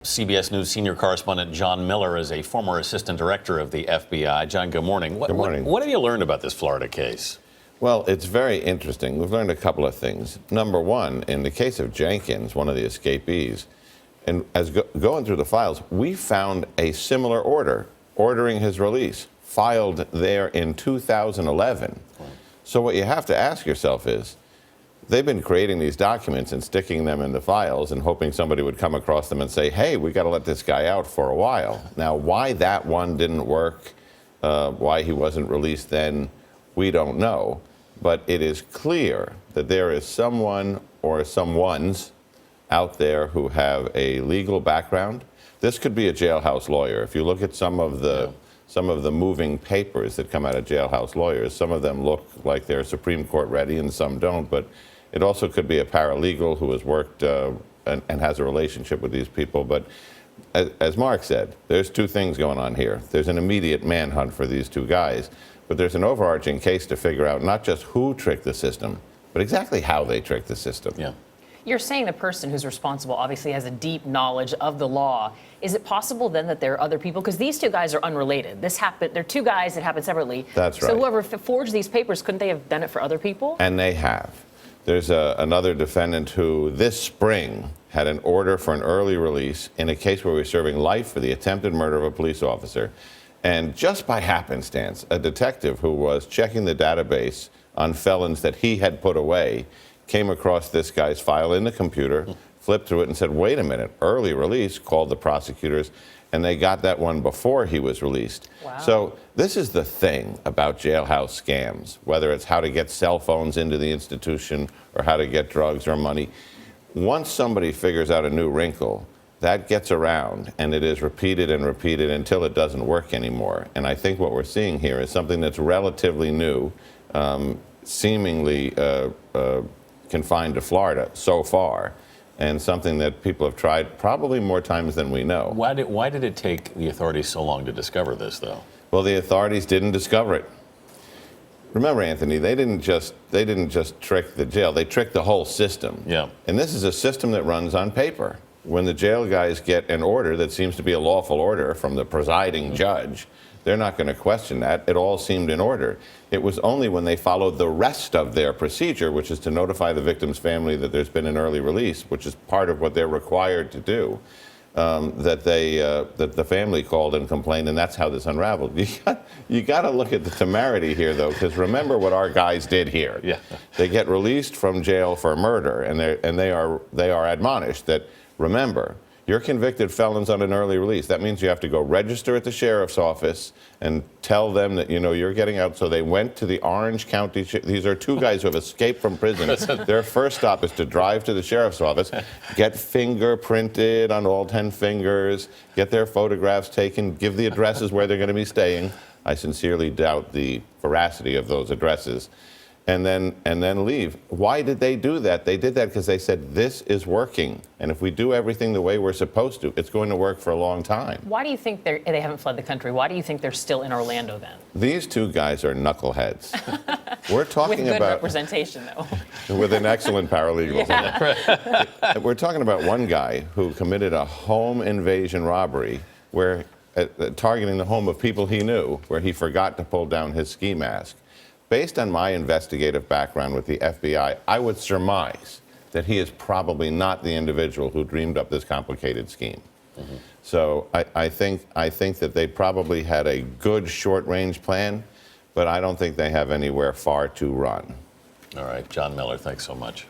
CBS News senior correspondent John Miller is a former assistant director of the FBI. John, good morning. Good morning. What have you learned about this Florida case? Well, it's very interesting. We've learned a couple of things. Number one, in the case of Jenkins, one of the escapees, and as going through the files, we found a similar order ordering his release, filed there in 2011. Wow. So what you have to ask yourself is, they've been creating these documents and sticking them in the files and hoping somebody would come across them and say, hey, we got to let this guy out for a while. Now, why that one didn't work, why he wasn't released then, we don't know. But it is clear that there is someone or someones out there who have a legal background. This could be a jailhouse lawyer. If you look at some of the moving papers that come out of jailhouse lawyers, some of them look like they're Supreme Court ready and some don't. But it also could be a paralegal who has worked and has a relationship with these people. But as Mark said, there's two things going on here. There's an immediate manhunt for these two guys, but there's an overarching case to figure out not just who tricked the system, but exactly how they tricked the system. Yeah. You're saying the person who's responsible obviously has a deep knowledge of the law. Is it possible then that there are other people? Because these two guys are unrelated. This happened. They're two guys that happened separately. That's right. So whoever forged these papers, couldn't they have done it for other people? And they have. There's another defendant who this spring had an order for an early release in a case where we were serving life for the attempted murder of a police officer. And just by happenstance, a detective who was checking the database on felons that he had put away came across this guy's file in the computer, flipped through it and said, wait a minute, early release, called the prosecutors, and they got that one before he was released. Wow. So this is the thing about jailhouse scams, whether it's how to get cell phones into the institution or how to get drugs or money. Once somebody figures out a new wrinkle, that gets around, and it is repeated and repeated until it doesn't work anymore. And I think what we're seeing here is something that's relatively new, seemingly confined to Florida so far, and something that people have tried probably more times than we know. Why did it take the authorities so long to discover this, though? Well, the authorities didn't discover it. Remember, Anthony, they didn't just trick the jail, they tricked the whole system. Yeah. And this is a system that runs on paper. When the jail guys get an order that seems to be a lawful order from the presiding judge, they're not going to question that. It all seemed in order. It was only when they followed the rest of their procedure, which is to notify the victim's family that there's been an early release, which is part of what they're required to do, that the family called and complained, and that's how this unraveled. You got to look at the temerity here, though, because remember what our guys did here. Yeah. They get released from jail for murder, and they are admonished that, remember, you're convicted felons on an early release. That means you have to go register at the sheriff's office and tell them that, you're getting out. So they went to the Orange County. These are two guys who have escaped from prison. Their first stop is to drive to the sheriff's office, get fingerprinted on all 10 fingers, get their photographs taken, give the addresses where they're going to be staying. I sincerely doubt the veracity of those addresses. And then leave. Why did they do that? They did that because they said, this is working. And if we do everything the way we're supposed to, it's going to work for a long time. Why do you think they haven't fled the country? Why do you think they're still in Orlando then? These two guys are knuckleheads. We're talking with good about representation, though. with an excellent paralegal. Yeah. We're talking about one guy who committed a home invasion robbery where targeting the home of people he knew, where he forgot to pull down his ski mask. Based on my investigative background with the FBI, I would surmise that he is probably not the individual who dreamed up this complicated scheme. Mm-hmm. So I think that they probably had a good short-range plan, but I don't think they have anywhere far to run. All right, John Miller, thanks so much.